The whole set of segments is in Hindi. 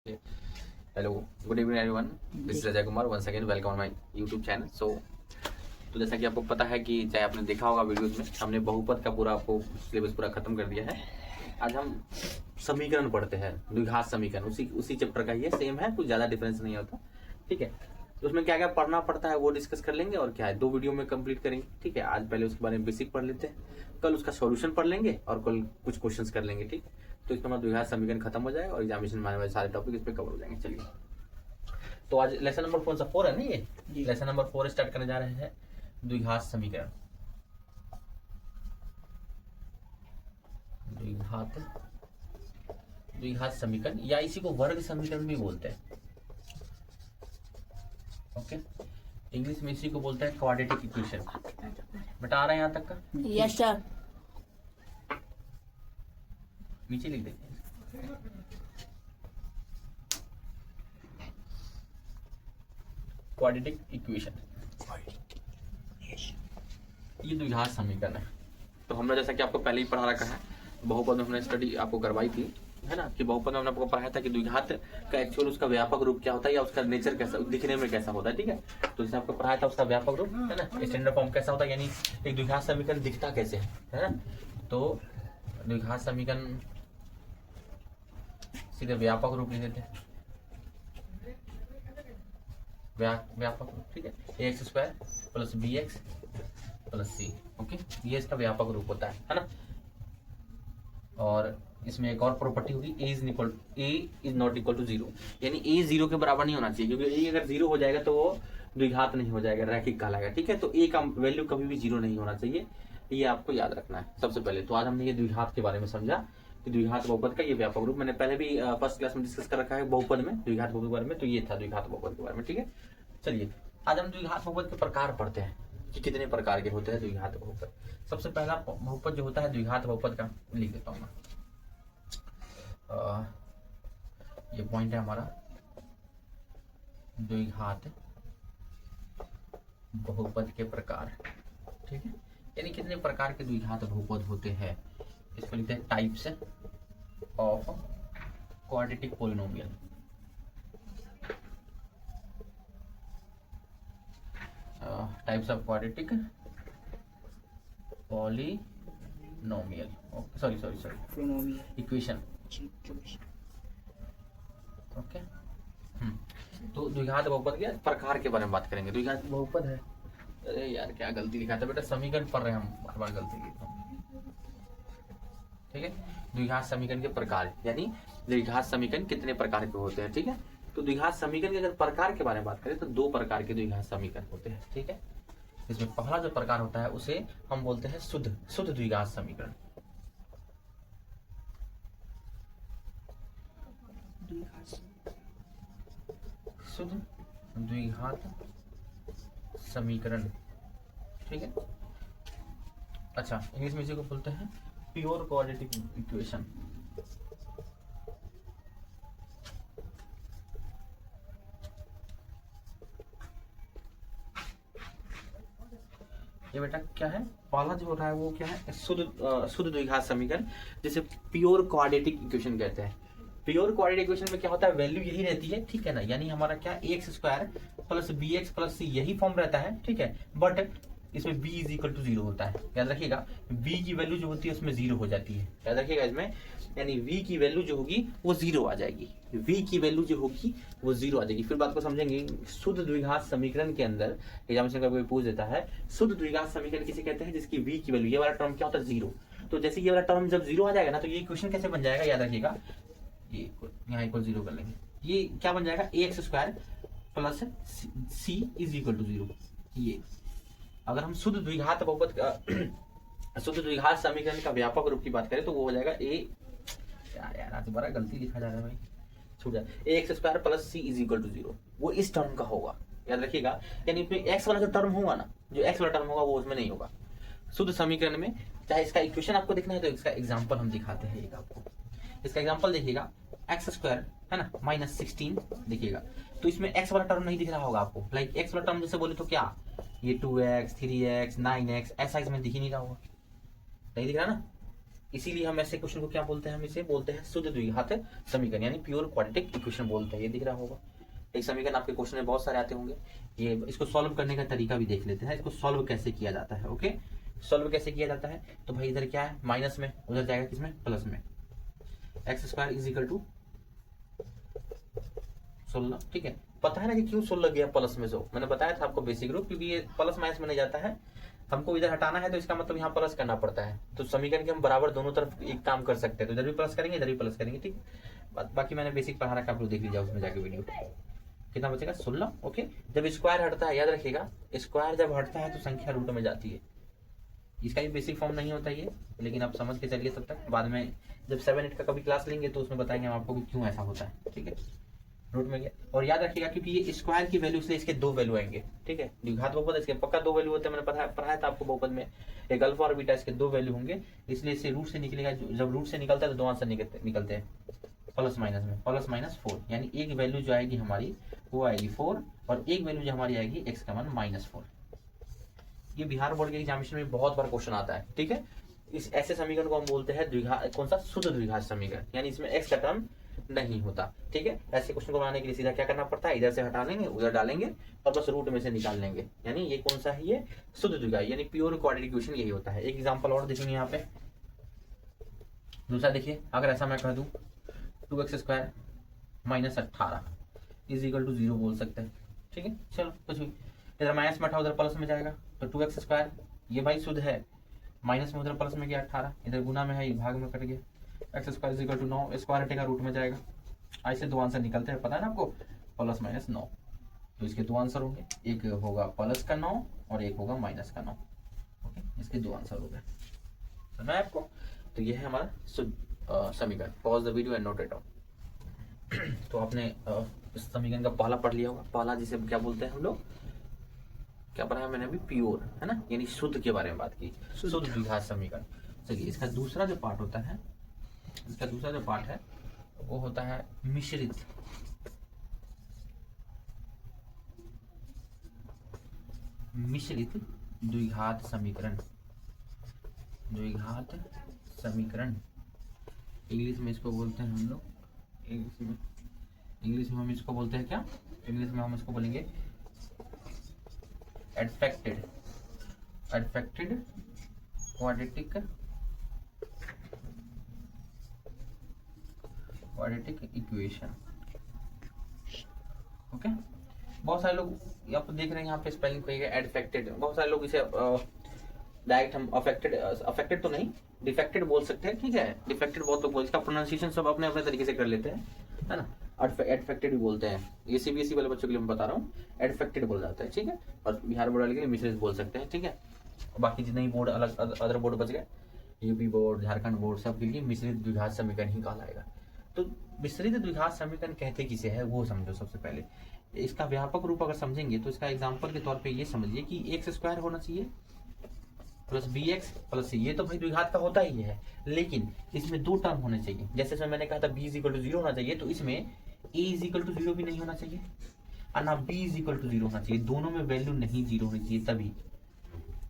Hello, good evening everyone. This is Ajay Kumar. Once again welcome on my YouTube channel. तो जैसा कि आपको पता है कि चाहे आपने देखा होगा वीडियोज में, हमने बहुपद का पूरा आपको सिलेबस पूरा खत्म कर दिया है। आज हम समीकरण पढ़ते हैं, द्विघात समीकरण। उसी चैप्टर का ही है, सेम है, कुछ ज़्यादा डिफरेंस नहीं होता। ठीक है, तो उसमें क्या क्या पढ़ना पड़ता है वो डिस्कस कर लेंगे और क्या है 2 वीडियो में कंप्लीट करेंगे। ठीक है, आज पहले उसके बारे में बेसिक पढ़ लेते हैं, कल उसका सॉल्यूशन पढ़ लेंगे और कल कुछ क्वेश्चंस कर लेंगे। ठीक है, तो इसका मतलब द्विघात समीकरण खत्म हो जाएगा और एग्जामिनेशन में आने वाले सारे टॉपिक इस पर कवर हो जाएंगे। चलिए, तो आज लेसन नंबर कौन सा 4 है ना, ये लेसन नंबर 4 स्टार्ट करने जा रहे हैं। द्विघात समीकरण, द्विघात समीकरण या इसी को वर्ग समीकरण भी बोलते हैं। ओके, इंग्लिश में इसी को बोलते हैं क्वाड्रेटिक इक्वेशन। बेटा आ रहा है यहाँ तक का? Yes sir. नीचे लिख देते हैं। क्वाड्रेटिक इक्वेशन, ये द्विघात समीकरण है। तो हमने जैसा कि आपको पहले ही पढ़ा रखा है, बहुपद में हमने स्टडी आपको करवाई थी, है ना, कि बहुपद में हमने आपको पढ़ाया था कि द्विघात का एक्चुअल उसका व्यापक रूप क्या होता है या उसका नेचर कैसा, दिखने में कैसा होता है। ठीक है, तो जैसे आपको पढ़ाया था उसका व्यापक रूप, है ना, स्टैंडर्ड फॉर्म कैसा होता है, यानी एक द्विघात समीकरण दिखता कैसे है ना। तो द्विघात समीकरण सीधे व्यापक रूप लिख देते हैं, व्यापक रूप। ठीक है, ax square plus bx plus c। Okay, ये इसका व्यापक रूप होता है ना। और इसमें एक और प्रॉपर्टी होगी, a is not equal to 0, यानी a 0 के बराबर नहीं होना चाहिए, क्योंकि a अगर 0 हो जाएगा तो वो द्विघात नहीं हो जाएगा, रैखिक कहलाएगा। ठीक है, तो a का वैल्यू कभी भी 0 नहीं होना चाहिए, ये आपको याद रखना है सबसे पहले। तो आज हमने ये द्विघात के बारे में समझा कि द्विघात बहुपद का ये व्यापक रूप, मैंने पहले भी फर्स्ट क्लास में डिस्कस कर रखा है बहुपद में, द्विघात बहुपद के बारे में। तो ये था द्विघात बहुपद के बारे में। ठीक है, चलिए आज हम द्विघात बहुपद के प्रकार पढ़ते हैं कि कितने प्रकार के होते हैं द्विघात बहुपद। सबसे पहला बहुपद जो होता है द्विघात बहुपद का, लिख देता हूँ मैं। ये पॉइंट है हमारा, द्विघात बहुपद के प्रकार। ठीक है, यानी कितने प्रकार के द्विघात बहुपद होते हैं, इसको लिखते हैं types of quadratic polynomial. Types of quadratic polynomial, sorry equation. Okay, तो द्विघात बहुपद के प्रकार के बारे में बात करेंगे। द्विघात बहुपद है, अरे यार क्या गलती लिखा था बेटा, समीकरण पढ़ रहे हैं हम, बार बार गलती लिखा हूं। ठीक है, द्विघात समीकरण के प्रकार, यानी द्विघात समीकरण कितने प्रकार के होते हैं। ठीक है, तो द्विघात समीकरण के अगर प्रकार के बारे में बात करें तो 2 प्रकार के द्विघात समीकरण होते हैं। ठीक है, इसमें पहला जो प्रकार होता है उसे हम बोलते हैं शुद्ध द्विघात समीकरण। शुद्ध द्विघात समीकरण। ठीक है, अच्छा, इंग्लिश में इसी को बोलते हैं प्योर क्वाड्रेटिक इक्वेशन। ये बेटा क्या है, पहला जो हो रहा है वो क्या है, शुद्ध द्विघात समीकरण, जिसे प्योर क्वाड्रेटिक इक्वेशन कहते हैं। प्योर क्वाड्रेटिक इक्वेशन में क्या होता है, वैल्यू यही रहती है। ठीक है ना, यानी हमारा क्या ax square plus bx plus c यही फॉर्म रहता है। ठीक है, बट इसमें b इज इक्वल टू 0 होता है। याद रखिएगा, b की वैल्यू जो होती है उसमें 0 हो जाती है। याद रखिएगा इसमें, यानी v की वैल्यू जो होगी वो 0 आ जाएगी, v की वैल्यू जो होगी वो 0 आ जाएगी। फिर बात को समझेंगे। शुद्ध द्विघात समीकरण के अंदर एग्जामिनेशन का कोई पूछ देता है, शुद्ध द्विघात समीकरण किसे कहते हैं, जिसकी v की वैल्यू, ये वाला टर्म क्या होता है 0। तो जैसे ये वाला टर्म जब 0 आ जाएगा ना, तो ये इक्वेशन कैसे बन जाएगा, याद रखिएगा, ये यहाँ इक्वल 0 कर लेंगे, ये क्या बन जाएगा, ax square plus c is equal to 0। ये अगर हम शुद्ध द्विघात बहुपद का शुद्ध द्विघात समीकरण का व्यापक रूप की बात करें तो वो हो जाएगा यार आज बड़ा गलती लिखा जा रहा है भाई, छूट जाए, ax square plus c is equal to 0। वो इस टर्म का होगा, याद रखिएगा, यानी इसमें x वाला जो टर्म होगा ना, जो x वाला टर्म होगा वो उसमें नहीं होगा शुद्ध समीकरण में। चाहे इसका इक्वेशन आपको देखना है तो इसका एग्जाम्पल हम दिखाते हैं। एक आपको इसका एग्जांपल देखिएगा, x स्क्वायर है ना माइनस 16 देखिएगा, तो इसमें x वाला टर्म नहीं दिख रहा होगा आपको। लाइक x वाला टर्म जैसे बोले तो क्या, ये 2x 3x 9x ऐसा इसमें दिख ही नहीं रहा होगा, नहीं दिख रहा ना। इसीलिए हम ऐसे क्वेश्चन को क्या बोलते हैं, हम इसे बोलते हैं शुद्ध द्विघात समीकरण, यानी प्योर क्वाड्रेटिक इक्वेशन बोलते हैं। ये दिख रहा होगा एक समीकरण, आपके क्वेश्चन में बहुत सारे आते होंगे। ये इसको सॉल्व करने का तरीका भी देख लेते हैं, इसको सॉल्व कैसे किया जाता है। ओके, सॉल्व कैसे किया जाता है, तो भाई इधर क्या है माइनस में, उधर जाएगा किसमें प्लस में, x square is equal to 16। ठीक है, पता है ना कि क्यों 16 गया प्लस में 100, मैंने बताया था आपको बेसिक रूप, क्योंकि ये प्लस माइनस में नहीं जाता है, हमको इधर हटाना है तो इसका मतलब यहाँ प्लस करना पड़ता है। तो समीकरण के हम बराबर दोनों तरफ एक काम कर सकते हैं, तो इधर भी प्लस करेंगे इधर भी प्लस करेंगे। ठीक, बाकी मैंने बेसिक पढ़ा रखा, आप लोग देख लीजिए उसमें जाके वीडियो। कितना बचेगा 16। ओके, जब स्क्वायर हटता है याद रखिएगा, स्क्वायर जब हटता है तो संख्या रूट में जाती है। इसका भी बेसिक फॉर्म नहीं होता ये, लेकिन आप समझ के चलिए, तब तक बाद में जब 7-8 का कभी क्लास लेंगे तो उसमें बताएंगे हम आपको कि क्यों ऐसा होता है। ठीक है, रूट में गया। और याद रखिएगा क्योंकि ये स्क्वायर की वैल्यू इसलिए इसके दो वैल्यू आएंगे। ठीक है, द्विघात बहुपद इसके पक्का दो वैल्यू होते हैं, मैंने पढ़ाया था आपको बहुपद में, एक अल्फा और बीटा, इसके दो वैल्यू होंगे, इसलिए इसे रूट से निकलेगा। जब रूट से निकलता है तो दो आंसर निकलते हैं प्लस माइनस में, प्लस माइनस 4, यानी एक वैल्यू जो आएगी हमारी वो आएगी 4 और एक वैल्यू जो हमारी आएगी x का मान -4। ये बिहार बोर्ड के एग्जामिनेशन में बहुत बार क्वेश्चन आता है। ठीक है, इस ऐसे समीकरण को हम बोलते हैं द्विघात, कौन सा शुद्ध द्विघात समीकरण, यानी इसमें x का टर्म नहीं होता। ठीक है, ऐसे क्वेश्चन को बनाने के लिए सीधा क्या करना पड़ता है, इधर से हटा लेंगे उधर डालेंगे और बस रूट में से निकाल लेंगे, यानी ये कौन सा है, ये शुद्ध द्विघात यानी प्योर क्वाड्रेटिक इक्वेशन यही होता है। एक एग्जांपल और देखेंगे यहाँ पे, दूसरा देखिए, अगर ऐसा मैं कह दूं 2x² -18 इज इक्वल टू 0 बोल सकते हैं। ठीक है, चलो कुछ भी, इधर माइनस में 18 उधर प्लस में जाएगा तो 2x² ये भाई शुद्ध है, माइनस में उधर प्लस में गया 18, इधर गुना में है, ये भाग में कट गया, x² is equal to 9, square हटेगा रूट में जाएगा। ऐसे दो आंसर निकलते हैं, पता है ना आपको, प्लस माइनस 9। तो इसके दो आंसर होंगे, एक होगा प्लस का 9 और एक होगा माइनस का 9। ओके, इसके दो आंसर हो गए, समझ में आपको। तो ये है हमारा शुद्ध समीकरण। Pause the video and note it down. तो आपने इस समीकरण का पहला पढ़ लिया होगा, पहला जिसे क्या बोलते हैं हम लोग, क्या पढ़ा मैंने अभी, प्योर, है ना, यानी शुद्ध के बारे में बात की, शुद्ध द्विघात समीकरण। चलिए, इसका दूसरा जो पार्ट होता है, इसका दूसरा जो पार्ट है वो होता है मिश्रित द्विघात समीकरण। द्विघात समीकरण इंग्लिश में इसको बोलते हैं हम लोग, इंग्लिश में हम इसको बोलते हैं क्या, इंग्लिश में हम इसको बोलेंगे एडफेक्टेड क्वाड्रेटिक इक्वेशन। ओके, बहुत सारे लोग आप देख रहे हैं यहाँ पे स्पेलिंग को एडफेक्टेड, बहुत सारे लोग इसे डायरेक्ट हम अफेक्टेड तो नहीं, डिफेक्टेड बोल सकते हैं। ठीक है, डिफेक्टेड बहुत लोग इसका प्रोनाउंसिएशन सब अपने अपने तरीके से कर लेते हैं, है ना। एडफेक्टेड भी बोलते हैं, ये सीबीएसई वाले बच्चों के लिए मैं बता रहा हूँ, एडफेक्टेड बोल जाता है। ठीक है, और बिहार बोर्ड वाले के लिए मिश्रित बोल सकते हैं। ठीक है, बाकी जितने ही बोर्ड अलग अदर बोर्ड बच गए, यूपी बोर्ड, झारखंड बोर्ड, सब के लिए मिश्रित द्विघात समीकरण ही कहलाएगा। तो मिश्रित द्विघात समीकरण कहते किसे है वो समझो। सबसे पहले इसका व्यापक रूप अगर समझेंगे तो इसका एग्जाम्पल के तौर पे ये समझिए कि x² होना चाहिए प्लस bx प्लस c, ये तो भाई द्विघात का होता ही है, लेकिन इसमें दो टर्म होने चाहिए। जैसे मैंने कहा था b = 0 होना चाहिए, तो इसमें a = 0 भी नहीं होना चाहिए और ना b = 0 होना चाहिए, दोनों में वैल्यू नहीं 0 होनी चाहिए, तभी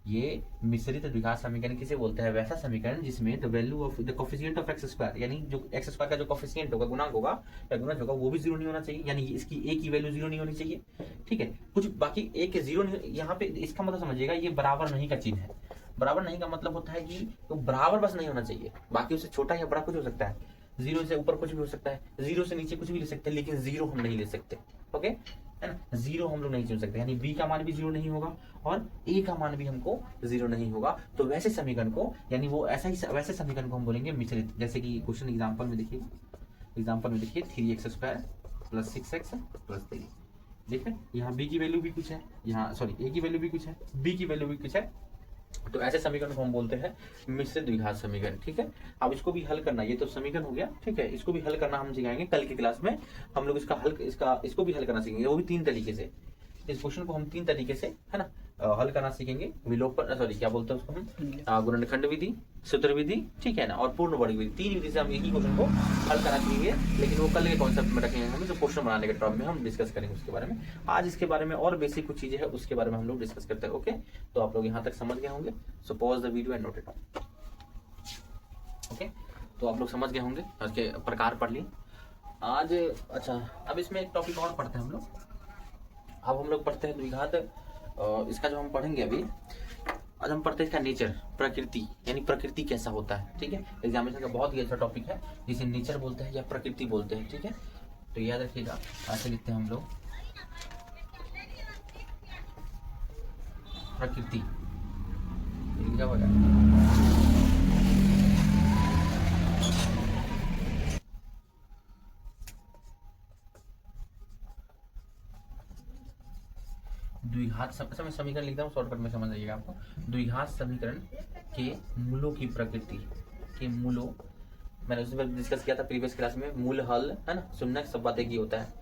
ये मिश्रित द्विघात समीकरण किसे बोलते हैं, वैसा समीकरण जिसमें the value of the coefficient of x², यानी जो x² का जो कोफिशिएंट होगा, गुणांक होगा या गुणज होगा, वो भी 0 नहीं होना चाहिए, यानी इसकी a की वैल्यू 0 नहीं होनी चाहिए। ठीक है, कुछ बाकी a के 0 नहीं, यहाँ पे इसका मतलब समझिएगा, ये बराबर नहीं का चिन्ह है। बराबर नहीं का मतलब होता है कि तो बराबर बस नहीं होना चाहिए, बाकी उससे छोटा या बड़ा कुछ हो सकता है, 0 से ऊपर कुछ भी हो सकता है, 0 से नीचे कुछ भी ले सकते हैं, लेकिन 0 हम नहीं ले सकते। ओके, है ना, 0 हम लोग नहीं चुन सकते, यानी b का मान भी 0 नहीं होगा और a का मान भी हमको 0 नहीं होगा। तो वैसे समीकरण को, यानी वो ऐसा ही वैसे समीकरण को हम बोलेंगे मिश्रित। जैसे कि क्वेश्चन एग्जांपल में देखिए, 3x² + 6x + 3। देखिए यहाँ b की वैल्यू भी कुछ है, यहाँ सॉरी a की वैल्यू भी कुछ है, b की वैल्यू भी कुछ है, तो ऐसे समीकरण को हम बोलते हैं मिश्रित द्विघात समीकरण। ठीक है, अब इसको भी हल करना, ये तो समीकरण हो गया। ठीक है, इसको भी हल करना हम सिखाएंगे कल की क्लास में, हम लोग इसको भी हल करना सीखेंगे, वो भी 3 तरीके से। इस क्वेश्चन को हम 3 तरीके से, है ना, हल करना सीखेंगे। विलोपन, सॉरी क्या बोलते हैं उसको हम, गुणनखंड विधि, सूत्र विधि, ठीक है ना, और पूर्ण वर्ग विधि, 3 विधि से हम एक ही क्वेश्चन को हल करना सीखेंगे। लेकिन वो कल के कॉन्सेप्ट में रखेंगे, हम जो क्वेश्चन बनाने के टर्म में हम डिस्कस करेंगे उसके बारे में। आज इसके बारे में और बेसिक कुछ चीजें है उसके बारे में हम लोग डिस्कस करते हैं। ओके, तो आप लोग यहाँ तक समझ गए होंगे। सो pause the video and note it down. Okay, तो आप लोग समझ गए होंगे, उसके प्रकार पढ़ लिए आज। अच्छा, अब इसमें एक टॉपिक और पढ़ते हैं हम लोग। अब हम लोग पढ़ते हैं द्विघात, इसका जो हम पढ़ेंगे अभी, आज हम पढ़ते हैं इसका नेचर, प्रकृति, यानी प्रकृति कैसा होता है। ठीक है, एग्जामिनेशन का बहुत ही अच्छा टॉपिक है, जिसे नेचर बोलते हैं या प्रकृति बोलते हैं। ठीक है, तो याद रखिएगा, ऐसे लिखते हैं हम लोग प्रकृति, लिखा हुआ है। द्विघात समीकरण लिखता हूँ, शॉर्टकट में समझ आइएगा आपको। द्विघात समीकरण के मूलों की प्रकृति के मूलों, मैंने उस पर डिस्कस किया था प्रीवियस क्लास में, मूल हल है ना, सुनना सब बातें की होता है,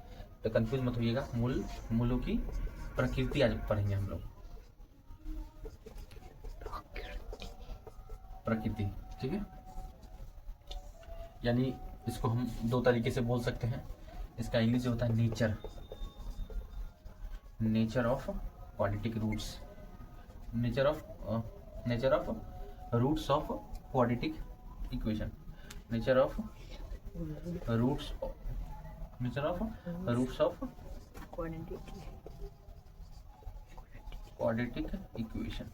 तो कंफ्यूज मत होइएगा। मूलों की प्रकृति आज पढ़ेंगे हम लोग, प्रकृति। ठीक है, यानी इसको हम दो तरीके से बोल सकते हैं। इसका इंग्लिश होता है nature, nature of quadratic roots, nature of roots of quadratic equation, nature of roots of quadratic equation.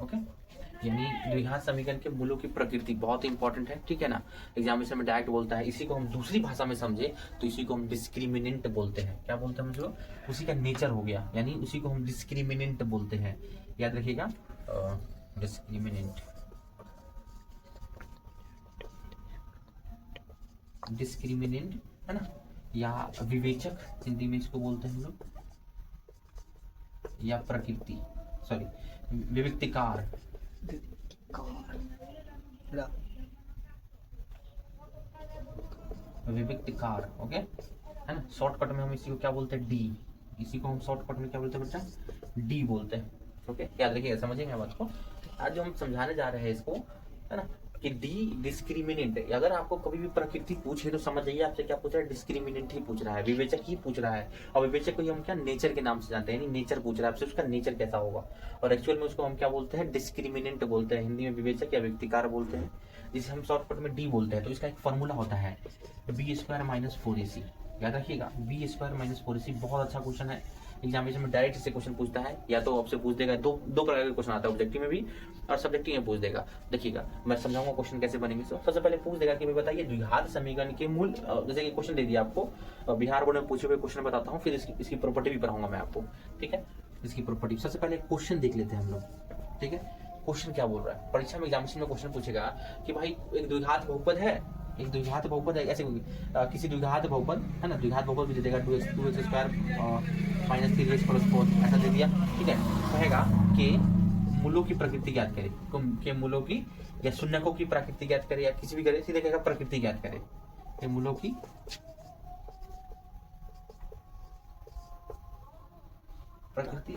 Okay, यानी द्विघात समीकरण के मूलों की प्रकृति बहुत इंपॉर्टेंट है। ठीक है ना, एग्जामिनेशन में डायरेक्ट बोलता है। इसी को हम दूसरी भाषा में समझे तो इसी को हम डिस्क्रिमिनेंट बोलते हैं। क्या बोलते हैं मतलब, उसी का नेचर हो गया, यानी उसी को हम डिस्क्रिमिनेंट बोलते हैं। याद रखिएगा, डिस्क्रिमिनेंट, डिस्क्रिमिनेंट है ना, या विवेचक हिंदी में इसको बोलते हैं हम लोग, या प्रकृति, सॉरी विविक्तिकार, विविक्तिकार। ओके, है ना, शॉर्टकट में हम इसी को क्या बोलते हैं, डी। इसी को हम शॉर्टकट में क्या बोलते हैं बेटा, डी बोलते हैं। ओके, याद रखिएगा, समझिएगा बात को। आज जो हम समझाने जा रहे हैं इसको, है ना, कि डी डिस्क्रिमिनेंट। अगर आपको कभी भी प्रकृति पूछे तो समझ जाइए आपसे क्या पूछ रहा है, डिस्क्रिमिनेंट ही पूछ रहा है, विवेचक ही पूछ रहा है। और विवेचक को ही हम क्या नेचर के नाम से जानते हैं, यानी नेचर पूछ रहा है आपसे, उसका नेचर कैसा होगा। और एक्चुअल में उसको हम क्या बोलते हैं, डिस्क्रिमिनेंट बोलते हैं। हिंदी में विवेचक या व्यक्तिकार बोलते हैं, जिसे हम शॉर्टकट में डी बोलते हैं। तो इसका एक फॉर्मूला होता है b² - 4ac। याद रखिएगा, b² - 4ac बहुत अच्छा क्वेश्चन है। एग्जामिनेशन में डायरेक्ट से क्वेश्चन पूछता है, या तो आपसे पूछ देगा, दो प्रकार के क्वेश्चन आता है, ऑब्जेक्टिव में भी और सब्जेक्टिव में पूछ देगा। देखिएगा, मैं समझाऊंगा क्वेश्चन कैसे बनेंगे। सबसे पहले पूछ देगा कि भाई बताइए द्विघात समीकरण के मूल, जैसे कि क्वेश्चन दे दिया आपको, बिहार बोर्ड में पूछे हुए क्वेश्चन बताता हूँ, फिर इसकी प्रॉपर्टी भी पढ़ाऊंगा मैं आपको। ठीक है, इसकी प्रॉपर्टी सबसे पहले क्वेश्चन देख लेते हैं हम लोग। ठीक है, क्वेश्चन क्या बोल रहा है, परीक्षा में एग्जामिनेशन में क्वेश्चन पूछेगा कि भाई एक द्विघात बहुपद है, एक द्विघात बहुपद है, ऐसे किसी द्विघात बहुपद है ना, द्विघात बहुपद भी दे देगा 2x² - 3x + 4 ऐसा दे दिया। ठीक है, कहेगा कि मूलों की प्रकृति ज्ञात करे, के मूलों की या शून्यकों की प्रकृति ज्ञात करे, या किसी भी करे, सीधे कहेगा प्रकृति ज्ञात करे, ये मूलों की प्रकृति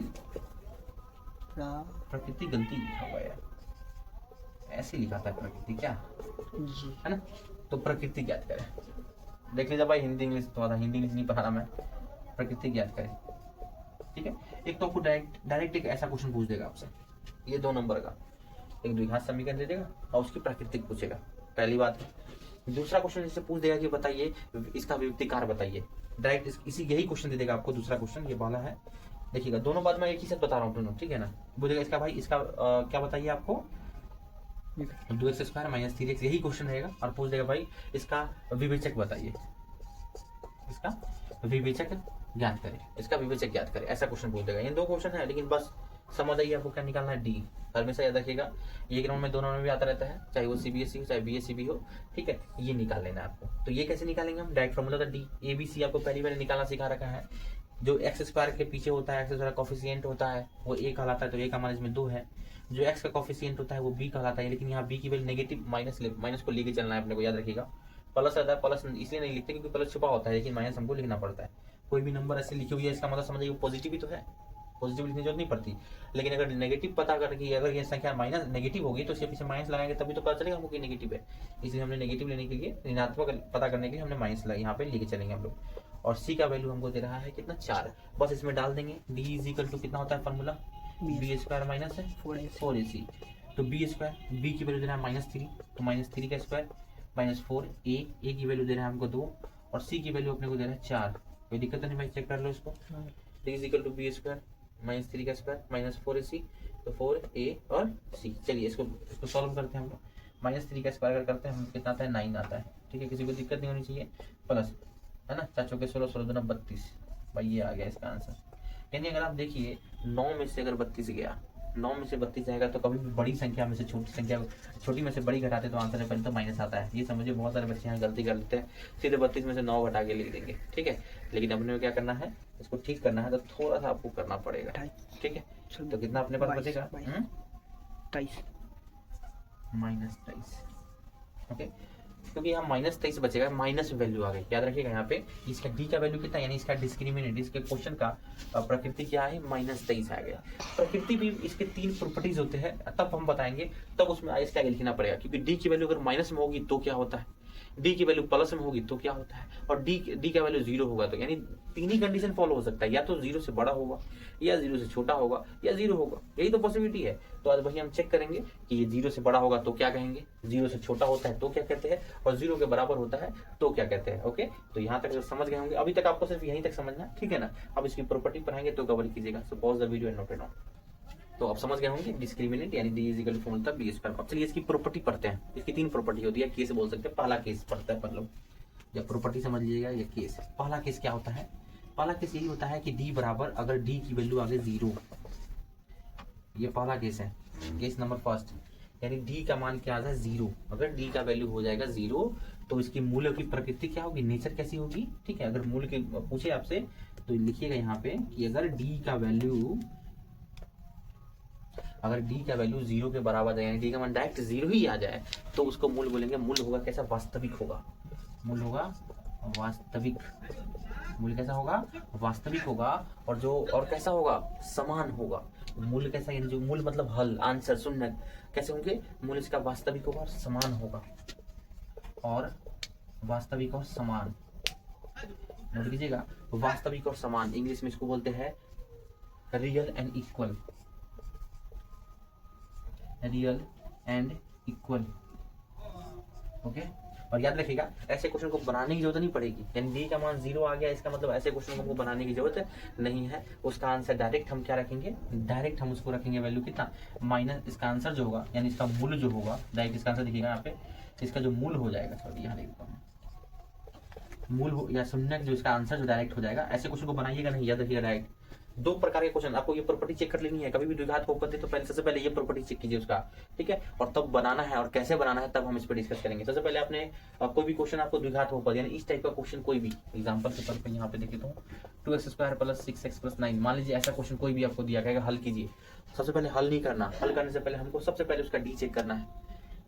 गलती लिखा हुआ है, ऐसे लिखा था प्रकृति, क्या है ना, तो प्रकृति ज्ञात करे। देख लीजिए भाई, हिंदी इंग्लिश तो आता, हिंदी इंग्लिश नहीं पढ़ा रहा मैं, प्रकृति ज्ञात करे। ठीक है, एक तो आपको डायरेक्ट एक ऐसा क्वेश्चन पूछ देगा आपसे, ये 2 नंबर का, एक द्विघात समीकरण दे देगा और उसकी प्राकृतिक पूछेगा, पहली बात है। दूसरा क्वेश्चन जैसे पूछ देगा कि बताइए इसका विविक्तिकार बताइए, डायरेक्ट इसी यही क्वेश्चन दे देगा आपको। दूसरा क्वेश्चन ये वाला है, देखिएगा दोनों बात मैं एक ही साथ बता रहा हूँ दोनों। ठीक है ना, बोलेगा इसका भाई इसका क्या बताइए आपको, 2x² - 3x, यही क्वेश्चन रहेगा। और पूछ देगा भाई इसका विवेचक बताइए, इसका विवेचक ज्ञात करे, इसका विवेचक ज्ञात करे, ऐसा क्वेश्चन पूछ देगा। ये 2 क्वेश्चन है, लेकिन बस समझ आइए आपको क्या निकालना है, डी। हमेशा याद रखिएगा, एक राउंड में 2 राउंड में भी आता रहता है, चाहे वो CBSE हो चाहे BSE हो। ठीक है, ये निकाल लेना है आपको। तो ये कैसे निकालेंगे हम, डायरेक्ट फॉर्मूला था डी। ABC आपको पहली बार निकालना सिखा रखा है। जो x² के पीछे होता है, x का कोफिशिएंट होता है, वो a कहलाता है, तो a का मान इसमें 2 है। जो x का कोफिशिएंट होता है वो b कहलाता है, लेकिन यहाँ b की वैल्यू नेगेटिव, माइनस को लेके चलना है अपने को, याद रखिएगा। प्लस आता है, प्लस इसलिए नहीं लिखते क्योंकि प्लस छुपा होता है, लेकिन माइनस हमको लिखना पड़ता है। कोई भी नंबर ऐसे लिखी हुई है, इसका मतलब समझिए पॉजिटिव ही तो है, पॉजिटिव लिखने की जरूरत नहीं पड़ती। लेकिन अगर नेगेटिव पता करके अगर ये संख्या माइनस नेगेटिव होगी तो इसके पीछे माइनस लगाएंगे, तभी तो पता चलेगा हमको कि नेगेटिव है। इसलिए हमने नेगेटिव लेने के लिए, ऋणात्मक पता करने के लिए हमने माइनस यहाँ पे लेके चलेंगे हम लोग। और c का वैल्यू हमको दे रहा है कितना, 4। बस इसमें डाल देंगे, d = कितना होता है फॉर्मूला, b² - 4ac। तो बी स्क्वायर, बी की वैल्यू दे रहा है -3, तो -3 का स्क्वायर -4, ए की वैल्यू दे रहा है हमको 2 और सी की वैल्यू अपने को दे रहा है 4। कोई दिक्कत नहीं भाई, चेक कर लो इसको। D is equal to b square -3 का स्क्वायर -4ac, तो 4a और c। चलिए इसको सॉल्व करते हैं हम लोग। -3 का स्क्वायर करते हैं हम, कितना आता है 9 आता है, ठीक है, किसी को दिक्कत नहीं होनी चाहिए। प्लस है ना, 4 चौके 16, 16 दूना 32, भाई ये आ गया इसका आंसर। यानी अगर आप देखिए 9 में से अगर 32 गया, 9 में से 32 जाएगा तो कभी भी बड़ी संख्या में से छोटी संख्या, छोटी में से बड़ी घटाते तो आंसर पहले तो माइनस आता है। ये समझिए बहुत सारे बच्चे यहाँ गलती कर लेते हैं, सीधे 32 में से 9 घटा के लिख देंगे, ठीक है। लेकिन अपने क्या करना है, इसको ठीक करना है तो थोड़ा सा आपको करना पड़ेगा, ठीक है। तो कितना अपने पास बचेगा, -23, ओके, क्योंकि यहाँ -23 बचेगा, माइनस वैल्यू आ गई। याद रखिएगा यहाँ पे इसका डी का वैल्यू कितना, यानी इसका डिस्क्रिमिनेंट, इसके क्वेश्चन का प्रकृति क्या है, -23 आ गया। प्रकृति भी इसके 3 प्रॉपर्टीज होते हैं, तब हम बताएंगे, तब उसमें इसका आगे लिखना पड़ेगा, क्योंकि डी की वैल्यू अगर माइनस में होगी तो क्या होता है, डी की वैल्यू प्लस में होगी तो क्या होता है, और डी का वैल्यू 0 होगा तो, यानी 3 ही कंडीशन फॉलो हो सकता है, या तो 0 से बड़ा होगा, या 0 से छोटा होगा, या 0 होगा, यही तो पॉसिबिलिटी है। तो आज वही हम चेक करेंगे कि ये 0 से बड़ा होगा तो क्या कहेंगे, 0 से छोटा होता है तो क्या कहते हैं, और 0 के बराबर होता है तो क्या कहते हैं। ओके, तो यहाँ तक समझ गए होंगे, अभी तक आपको सिर्फ यहीं तक समझना, ठीक है ना। अब इसकी प्रॉपर्टी पढ़ाएंगे तो कवर कीजिएगा। So pause the video and note it down. तो आप समझ गए होंगे डिस्क्रिमिनेंट यानी D is equal to formula b square. अब चलिए इसकी प्रॉपर्टी पढ़ते हैं। इसकी 3 प्रॉपर्टी होती है, केस बोल सकते हैं। पहला केस पढ़ते हैं अपन लोग, या प्रॉपर्टी समझ लीजिएगा, ये केस। पहला केस क्या होता है, पहला केस यही होता है कि डी बराबर, अगर डी की वैल्यू आ गई 0, ये पहला केस है, केस नंबर फर्स्ट, यानी डी का मान क्या आ जाए 0। अगर डी का वैल्यू हो जाएगा 0 तो इसकी मूल्य की प्रकृति क्या होगी, नेचर कैसी होगी, ठीक है। अगर मूल्य के पूछे आपसे तो लिखिएगा यहाँ पे कि अगर डी का वैल्यू 0 के बराबर है, यानी डी का मान डायरेक्ट 0 ही आ जाए, तो उसको मूल्य बोलेंगे। मूल्य होगा कैसा, वास्तविक होगा। मूल्य होगा वास्तविक, मूल्य कैसा होगा, वास्तविक होगा। और कैसा होगा, समान होगा। मूल्य कैसा, यानी जो मूल्य मतलब हल, आंसर, शून्य कैसे होंगे, मूल्य इसका वास्तविक होगा और समान होगा, और वास्तविक और समान। नोट कीजिएगा, वास्तविक और समान, इंग्लिश में इसको बोलते हैं real and equal, real and equal, okay. और याद रखिएगा, ऐसे क्वेश्चन को बनाने की जरूरत नहीं पड़ेगी, यानी डी का मान 0 आ गया, इसका मतलब ऐसे क्वेश्चन को हमको बनाने की जरूरत नहीं है। उसका आंसर डायरेक्ट हम क्या रखेंगे, डायरेक्ट हम उसको रखेंगे वैल्यू कितना, माइनस इसका आंसर जो होगा, यानी इसका मूल्य जो होगा, डायरेक्ट इसका आंसर देखिएगा यहाँ पे, इसका जो मूल्य हो जाएगा, सॉरी यहाँ देखता हूँ, मूल्य या शून्य जो इसका आंसर जो डायरेक्ट हो जाएगा। ऐसे क्वेश्चन को बनाइएगा नहीं, याद रखिएगा डायरेक्ट। 2 प्रकार के क्वेश्चन, आपको ये प्रॉपर्टी चेक कर लेनी है। कभी भी द्विघात बहुपद है तो पहले सबसे पहले ये प्रॉपर्टी चेक कीजिए उसका, ठीक है। और तब बनाना है, और कैसे बनाना है तब हम इस पर डिस्कस करेंगे। सबसे पहले आपने कोई भी क्वेश्चन आपको द्विघात बहुपद यानी इस टाइप का क्वेश्चन, कोई भी एग्जांपल के तौर पे यहाँ पे देख लेता हूँ, 2x² + 6x + 9, मान लीजिए ऐसा क्वेश्चन कोई भी आपको दिया गया, हल कीजिए। सबसे पहले हल नहीं करना, हल करने से पहले हमको सबसे पहले उसका डी चेक करना है।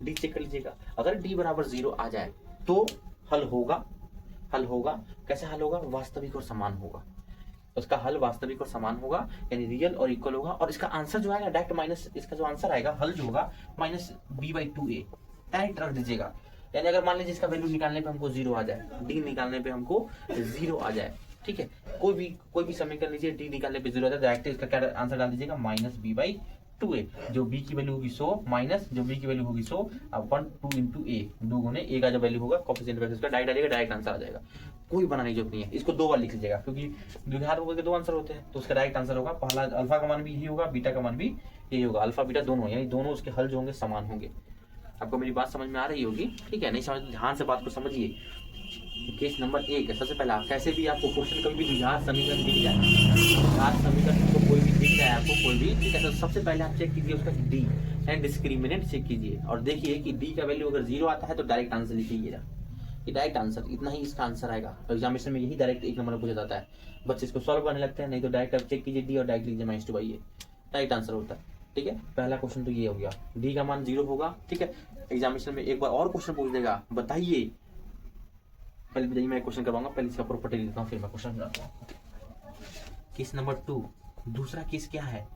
डी चेक कर लीजिएगा, अगर डी बराबर 0 आ जाए तो हल होगा। हल होगा कैसे, हल होगा वास्तविक और समान होगा। उसका हल वास्तविक और समान होगा, यानी रियल और इक्वल होगा। और इसका आंसर जो आएगा डायरेक्ट माइनस, इसका जो आंसर आएगा हल जो होगा -b/2a, डायरेक्ट रख दीजिएगा। यानी अगर मान लीजिए इसका वैल्यू निकालने पे हमको 0 आ जाए, डी निकालने पे हमको 0 आ जाए, ठीक है। कोई भी समीकरण लीजिए, डी निकालने पे 0 आ जाए, डायरेक्ट इसका क्या आंसर डाल दीजिएगा, -b/2a। जो b की वैल्यू होगी 100 माइनस जो b की वैल्यू होगी 100, अब 1 2 × a, 2 गुने a का जो वैल्यू होगा कोएफिशिएंट वैल्यू उसका डायरेक्ट डालिएगा, डायरेक्ट आंसर आ जाएगा। कोई बनाने की जरूरत नहीं है। इसको 2 बार लिख लीजिएगा, क्योंकि द्विघात बहुपद के 2 आंसर होते हैं, तो उसका डायरेक्ट आंसर होगा, पहला अल्फा का मान भी यही होगा, बीटा का मान भी यही होगा। अल्फा बीटा दोनों, यानी दोनों उसके हल जो होंगे समान होंगे। आपको मेरी बात समझ में आ रही होगी, ठीक है। नहीं समझ, ध्यान से बात को समझिए। केस नंबर 1 है, सबसे पहला, कैसे भी आपको क्वेश्चन कभी भी द्विघात समीकरण दिख जाए, द्विघात समीकरण को कोई भी दिख जाए आपको, कोई भी, ठीक है, तो सबसे पहले आप चेक कीजिए उसका डी एंड डिस्क्रिमिनेंट चेक कीजिए, और देखिए कि डी का वैल्यू अगर 0 आता है तो डायरेक्ट आंसर लिखिएगा, ये डायरेक्ट आंसर, इतना ही इसका आंसर आएगा। एग्जामिनेशन में यही डायरेक्ट 1 नंबर पूछा जाता है, बच्चे इसको सॉल्व करने लगते हैं, नहीं तो डायरेक्ट आप चेक कीजिए डी और डायरेक्ट लीजिए -2/a, डायरेक्ट आंसर होता है, ठीक है। पहला क्वेश्चन तो ये हो गया, डी का मान 0 होगा, ठीक है। एग्जामिनेशन में एक बार और क्वेश्चन पूछ देगा, बताइए, पहले बताइए, मैं क्वेश्चन करवाऊंगा, पहले इसका प्रॉपर्टी लिखता हूँ, फिर मैं क्वेश्चन कराता हूँ। केस नंबर 2, दूसरा केस क्या है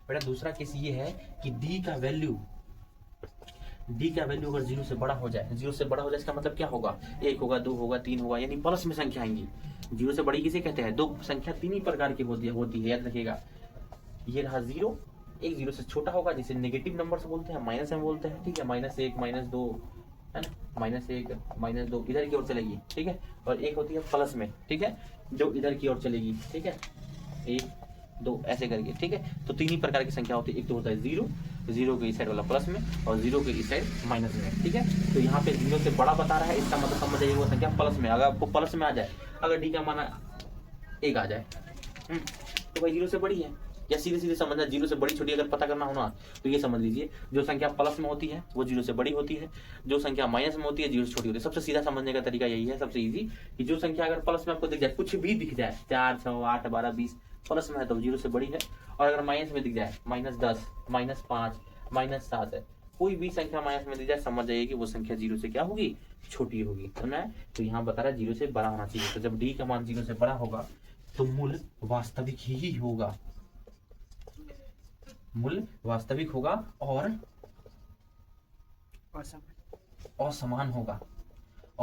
बेटा, दूसरा केस ये है कि डी का वैल्यू अगर 0 से बड़ा हो जाए, 0 से बड़ा हो जाए इसका मतलब क्या होगा, 1 होगा, 2 होगा, 3 होगा, यानी प्लस में संख्या आएंगी। 0 से बड़ी किसे कहते हैं, 2 संख्या 3 ही प्रकार की होती है, याद रखिएगा। ये रहा 0 एक जीरो से छोटा होगा, जिसे नेगेटिव नंबर से बोलते हैं, माइनस में बोलते हैं, ठीक है, -1 -2 है ना, -1 -2 इधर की ओर चलेगी, ठीक है, और एक होती है प्लस में, ठीक है, जो इधर की ओर चलेगी, ठीक है, 1 2 ऐसे करके, ठीक है। तो तीन ही प्रकार की संख्या होती है, एक तो होता है जीरो, जीरो के इस साइड वाला प्लस में और जीरो के इस साइड माइनस में, ठीक है। तो यहाँ पे जीरो से बड़ा बता रहा है, इसका मतलब समझ जाइए वो संख्या प्लस में। अगर आपको प्लस में आ जाए, अगर डी का मान 1 आ जाए तो भाई जीरो से बड़ी है, या सीधे सीधे समझना, जीरो से बड़ी छोटी अगर पता करना हो ना तो ये समझ लीजिए, जो संख्या प्लस में होती है वो जीरो से बड़ी होती है, जो संख्या माइनस में होती है जीरो से छोटी होती है। सबसे सीधा समझने का तरीका यही है, सबसे इजी, कि जो संख्या अगर प्लस में आपको दिख जाए, कुछ भी दिख जाए, 4 6 8 12 20 प्लस में है तो जीरो से बड़ी है, और अगर माइनस में दिख जाए -10 -5 -7 है, कोई भी संख्या माइनस में दिख जाए, समझ जाइए कि वो संख्या जीरो से क्या होगी, छोटी होगी, समझ में? तो यहाँ बता रहा है जीरो से बड़ा होना चाहिए। तो जब डी का मान जीरो से बड़ा होगा तो मूल वास्तविक ही होगा, मूल वास्तविक होगा और असमान होगा।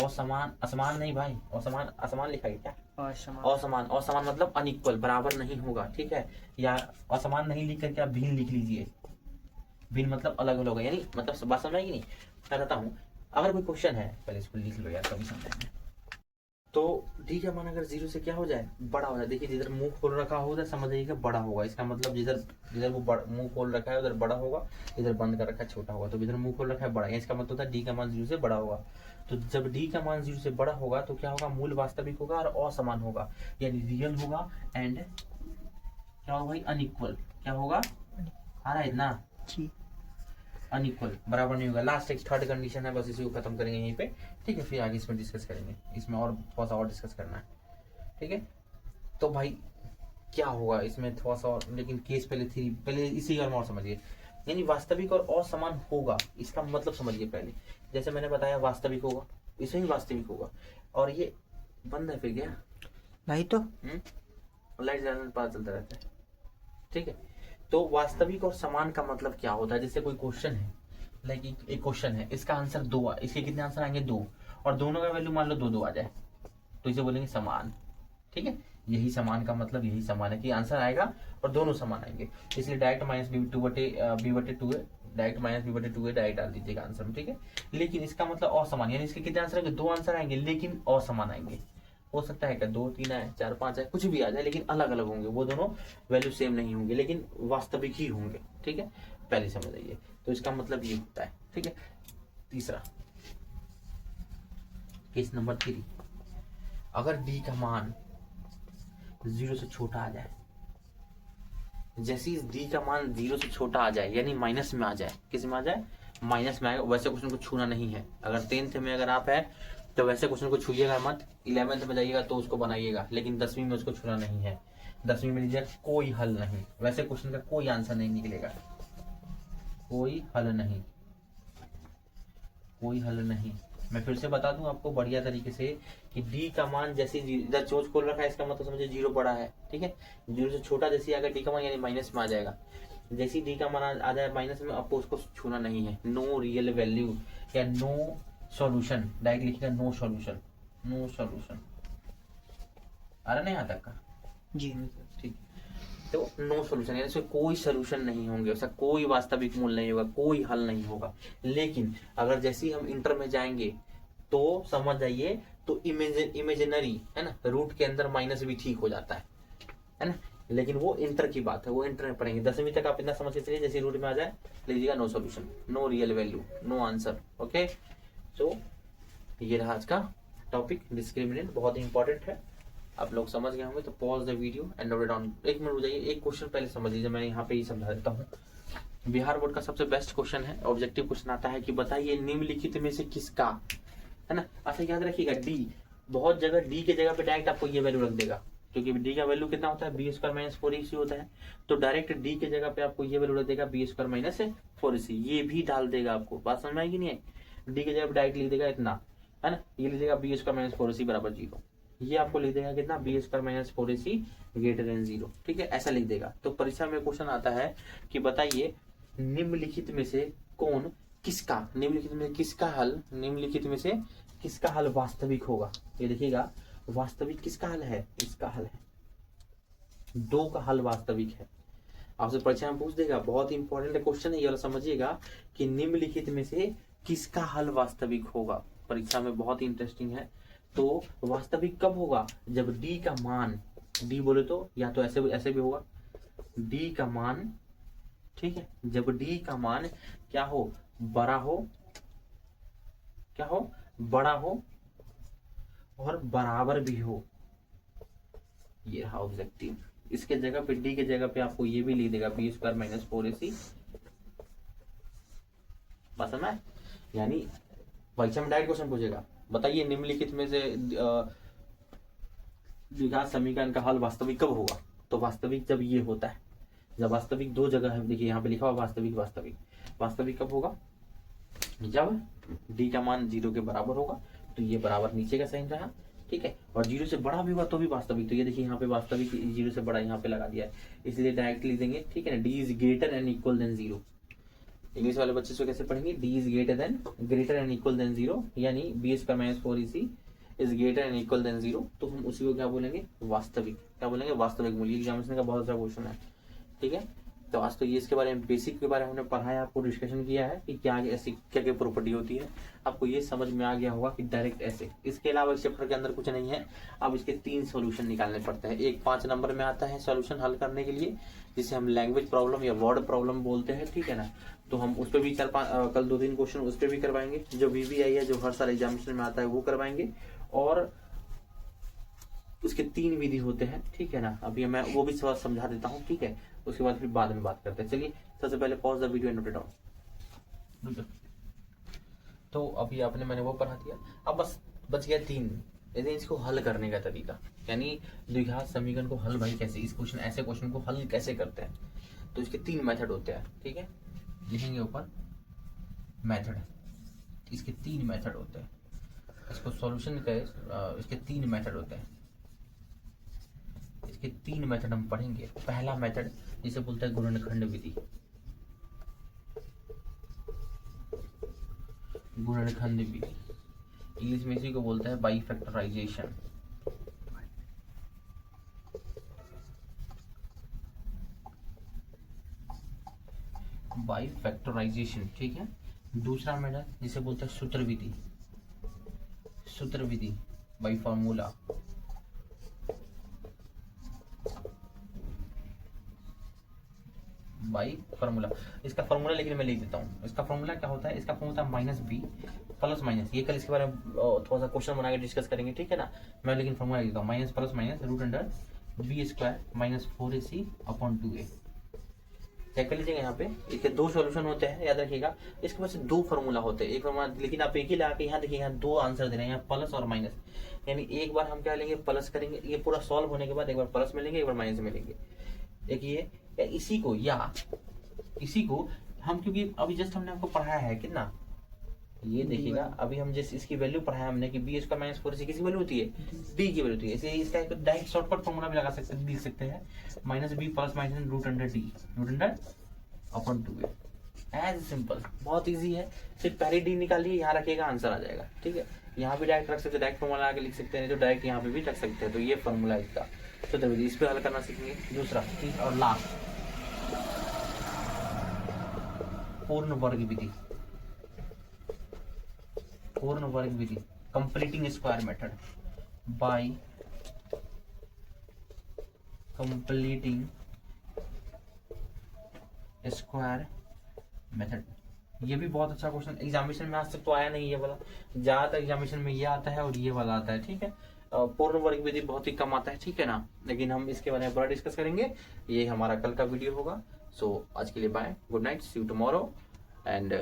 असमान, असमान नहीं भाई, असमान, असमान लिखा है क्या? असमान, असमान मतलब अनइक्वल, बराबर नहीं होगा, ठीक है, या असमान नहीं लिख करके आप भिन्न लिख लीजिए, भिन्न मतलब अलग अलग होगा, यानी मतलब बात समझ आएगी नहीं, मैं बताता हूँ। अगर कोई क्वेश्चन है, पहले इसको लिख लो यार, कभी समझेंगे। तो डी का मान अगर जीरो से क्या हो जाए, बड़ा हो जाए, देखिए जिधर मुंह खोल रखा होगा समझ जाइएगा बड़ा होगा, इसका मतलब जिधर जिधर वो मुंह खोल रखा है उधर बड़ा होगा, इधर बंद कर रखा है छोटा होगा, तो जिधर मुंह खोल रखा है बड़ा है, इसका मतलब होता है डी का मान जीरो से बड़ा होगा। तो जब डी का मान जीरो से बड़ा होगा तो क्या होगा, मूल वास्तविक होगा और असमान होगा, यानी रियल होगा एंड क्या होगा भाई, अनइक्वल, क्या होगा, आ रहा है ना, अनइक्वल, बराबर नहीं होगा। लास्ट एक थर्ड कंडीशन है, बस इसी को खत्म करेंगे यहीं पे, ठीक है, फिर आगे इसमें डिस्कस करेंगे, इसमें और थोड़ा सा और डिस्कस करना है, ठीक है। तो भाई क्या होगा इसमें थोड़ा सा और, लेकिन केस पहले इसी और समझिए, यानी वास्तविक और असमान होगा, इसका मतलब समझिए पहले, जैसे मैंने बताया वास्तविक होगा, इसमें ही वास्तविक होगा, और ये बंद है फिर गया नहीं तो लाइट जलाने में पता चलता रहता है, ठीक है। तो वास्तविक और समान का मतलब क्या होता है, जैसे कोई क्वेश्चन है, लाइक एक क्वेश्चन है, इसका आंसर 2, इसके कितने आंसर आएंगे 2, और दोनों का वैल्यू मान लो 2 2 आ जाए, तो इसे बोलेंगे समान, ठीक है। यही समान का मतलब यही समान है कि आंसर आएगा और दोनों समान आएंगे, इसलिए direct -b/2 direct -b/2 direct डाल दीजिएगा आंसर में, ठीक है। लेकिन इसका मतलब असमान, यानी इसके कितने आंसर आएंगे, 2 आंसर आएंगे लेकिन असमान आएंगे, हो सकता है क्या 2 3 आए, 4 5 आए, कुछ भी आ जाए, लेकिन अलग अलग होंगे, वो दोनों वैल्यू सेम नहीं होंगे, लेकिन वास्तविक ही होंगे, ठीक है, पहले समझ आइए। तो इसका मतलब ये होता है, ठीक है। तीसरा केस नंबर 3, अगर डी का मान जीरो से छोटा आ जाए, जैसे ही डी का मान जीरो से छोटा आ जाए, यानी माइनस में आ जाए, किस में आ जाए, माइनस में आएगा, वैसे क्वेश्चन को छूना नहीं है। अगर 10th में अगर आप है तो वैसे क्वेश्चन को छूइएगा मत, 11th में जाइएगा तो उसको बनाइएगा, लेकिन 10वीं में उसको छूना नहीं है। 10वीं में लीजिए कोई हल नहीं, वैसे क्वेश्चन का कोई आंसर नहीं निकलेगा, कोई हल नहीं, कोई हल नहीं। मैं फिर से बता दूं आपको बढ़िया तरीके से कि डी का मान जैसे इधर चोच खोल रखा है, इसका मतलब समझिए जीरो बड़ा है, ठीक है, जीरो से छोटा जैसे अगर डी का मान यानी माइनस में आ जाएगा, जैसे डी का मान आ जाए माइनस में, आपको उसको छूना नहीं है, नो रियल वैल्यू या नो सॉल्यूशन, डायरेक्ट लिखिएगा नो सॉल्यूशन, नो सॉल्यूशन, आ रहा नहीं यहाँ तक का जी, ठीक। तो नो सोल्यूशन यानी इसमें कोई सोल्यूशन नहीं होंगे, उसका कोई वास्तविक मूल्य नहीं होगा, कोई हल नहीं होगा। लेकिन अगर जैसे ही हम इंटर में जाएंगे तो समझ जाइए, तो इमेजिनरी है ना, रूट के अंदर माइनस भी ठीक हो जाता है ना, लेकिन वो इंटर की बात है, वो इंटर में पढ़ेंगे। 10वीं तक आप इतना समझ के चलिए, जैसे रूट में आ जाए लीजिएगा no solution, no real value, no answer, okay. तो ये रहा आज का टॉपिक, डिस्क्रिमिनेंट, बहुत ही इंपॉर्टेंट है, आप लोग समझ गए होंगे। तो pause the video and note it down, 1 minute हो जाइए, एक क्वेश्चन पहले समझ लीजिए, मैं यहाँ पे ही समझा देता हूँ। बिहार बोर्ड का सबसे बेस्ट क्वेश्चन है, ऑब्जेक्टिव क्वेश्चन आता है कि बताइए निम्नलिखित में से किसका, है ना। अच्छा याद रखिएगा डी, बहुत जगह डी के जगह पे डायरेक्ट आपको ये वैल्यू रख देगा, क्योंकि डी का वैल्यू कितना होता है, b² - 4ac होता है, तो डायरेक्ट डी के जगह पे आपको ये वैल्यू रख देगा b² - 4ac, ये भी डाल देगा आपको, बात समझ में आएगी नहीं है। डी के जगह पे डायरेक्ट लिख देगा इतना, है ना, ये लिख देगा b² - 4ac बराबर 0, ये आपको लिख देगा कितना b² - 4ac > 0, ठीक है, ऐसा लिख देगा। तो परीक्षा में क्वेश्चन आता है कि बताइए निम्नलिखित में से कौन किसका, निम्नलिखित में किसका हल, निम्नलिखित में से किसका हल वास्तविक होगा। ये देखिएगा वास्तविक किसका हल है, इसका हल है, 2 का हल वास्तविक है, आपसे परीक्षा में पूछ देगा, बहुत इंपॉर्टेंट क्वेश्चन है ये वाला, समझिएगा कि निम्नलिखित में से किसका हल वास्तविक होगा। परीक्षा में बहुत इंटरेस्टिंग है। तो वास्तविक कब होगा, जब डी का मान, डी बोले तो या तो ऐसे ऐसे भी होगा, डी का मान, ठीक है, जब डी का मान क्या हो, बड़ा हो, क्या हो, बड़ा हो और बराबर भी हो। ये रहा ऑब्जेक्टिव। इसके जगह पे, डी के जगह पे आपको ये भी लिख देगा बी स्क्वायर माइनस 4ac। बस समझ, यानी परीक्षा में डायरेक्ट क्वेश्चन पूछेगा, बताइए निम्नलिखित में से द्विघात समीकरण का हल वास्तविक कब होगा। तो वास्तविक जब ये होता है, जब वास्तविक दो जगह है, देखिए यहाँ पे लिखा हुआ वास्तविक, वास्तविक वास्तविक कब होगा, जब डी का मान 0 के बराबर होगा। तो ये बराबर नीचे का साइन रहा, ठीक है, और 0 से बड़ा भी हुआ तो भी वास्तविक। तो ये देखिए यहाँ पे वास्तविक 0 से बड़ा यहाँ पे लगा दिया है, इसलिए डायरेक्ट लिख देंगे, ठीक है ना, D is greater and equal than 0। English वाले बच्चे से कैसे पढ़ेंगे, D is greater and equal than 0, यानी b square minus 4ac is greater and equal than 0। तो हम उसी को क्या बोलेंगे, वास्तविक। क्या बोलेंगे, वास्तविक मूल्य। एग्जामिनेशन का बहुत अच्छा क्वेश्चन है, ठीक है। तो आज तो ये इसके बारे में, बेसिक के बारे में हमने पढ़ा है, आपको डिस्कशन किया है कि क्या ऐसी क्या क्या प्रॉपर्टी होती है, आपको ये समझ में आ गया होगा कि डायरेक्ट ऐसे। इसके अलावा इस चैप्टर के अंदर कुछ नहीं है। अब इसके 3 सॉल्यूशन निकालने पड़ते हैं। एक 5 नंबर में आता है सॉल्यूशन हल करने के लिए, जिसे हम लैंग्वेज प्रॉब्लम या वर्ड प्रॉब्लम बोलते हैं, ठीक है ना। तो हम उस पर भी कल 2-3 क्वेश्चन उस पर भी करवाएंगे। जो VVI है, जो हर साल एग्जामिनेशन में आता है, वो करवाएंगे। और उसके 3 विधि होते हैं, ठीक है ना। अभी मैं वो भी थोड़ा समझा देता हूँ, ठीक है, उसके बाद फिर बाद में बात करते हैं। चलिए सबसे पहले pause the video and note it down. तो अभी आपने, मैंने वो पढ़ा दिया, अब बस बच गया 3, यदि इसको हल करने का तरीका, यानी द्विघात समीकरण को हल भाई कैसे, इस क्वेश्चन, ऐसे क्वेश्चन को हल कैसे करते हैं। तो इसके 3 मेथड होते हैं, ठीक है, लिखेंगे ऊपर मेथड। इसके 3 मेथड होते हैं, इसको सॉल्यूशन का, इसके 3 मेथड होते हैं। इसके 3 मेथड हम पढ़ेंगे। पहला मेथड जिसे बोलते हैं गुणनखंड विधि, गुणनखंड विधि, इंग्लिश में इसी को बोलते हैं बाई फैक्टराइजेशन। बाई फैक्टराइजेशन, ठीक है। दूसरा मेथड जिसे बोलते हैं सूत्र विधि, सूत्र विधि बाई फॉर्मूला, बाई फार्मूला। इसका फार्मूला लेकिन मैं लिख देता हूँ। इसका फार्मूला क्या होता है, इसका formula minus b plus minus, ये कल इसके बारे में थोड़ा सा क्वेश्चन बना के डिस्कस करेंगे, ठीक है ना। मैं लेकिन फार्मूला लिख देता हूँ, minus plus minus root under b square minus 4ac upon 2a। Check कर लीजिएगा, यहाँ पे इसके 2 सॉल्यूशन होते हैं, याद रखिएगा। इसके पास 2 फार्मूला होते हैं, एक फार्मूला, लेकिन आप एक ही लगा के यहाँ देखिए, यहाँ 2 आंसर दे रहे हैं, यहाँ प्लस और माइनस। यानी एक बार हम क्या लेंगे, प्लस करेंगे, ये पूरा सॉल्व होने के बाद एक बार प्लस में लेंगे, एक बार माइनस में लेंगे। एक ये, या इसी को, या इसी को हम, क्योंकि अभी जस्ट हमने आपको पढ़ाया है कितना, ये देखिएगा, अभी हम जिस इसकी वैल्यू पढ़ाया हमने कि बी स्क्वायर माइनस 4ac किसकी वैल्यू होती है, बी की वैल्यू होती है। इसलिए इसका एक डायरेक्ट शॉर्टकट फॉर्मूला भी लगा सकते हैं, लिख सकते हैं minus b plus minus root under D, root under upon 2a। As simple, बहुत इजी है। सिर्फ पहले डी निकालिए, यहाँ रखिएगा, आंसर आ जाएगा, ठीक है। यहाँ भी डायरेक्ट रख सकते हैं, डायरेक्ट फॉर्मूला आके लिख सकते हैं, तो डायरेक्ट यहाँ पे भी रख सकते हैं। तो ये फॉर्मूला इसका, तो इस पे हल करना सीखेंगे। दूसरा, ठीक, और लास्ट पूर्ण वर्ग विधि, पूर्ण वर्ग विधि, completing square method, by completing square method. ये भी बहुत अच्छा क्वेश्चन एग्जामिनेशन में आज तक तो आया नहीं, ये वाला ज्यादातर एग्जामिनेशन में ये आता है और ये वाला आता है, ठीक है। पूर्ण वर्ग विधि बहुत ही कम आता है, ठीक है ना, लेकिन हम इसके बारे में बड़ा डिस्कस करेंगे। ये हमारा कल का वीडियो होगा। सो आज के लिए bye, good night, see you tomorrow and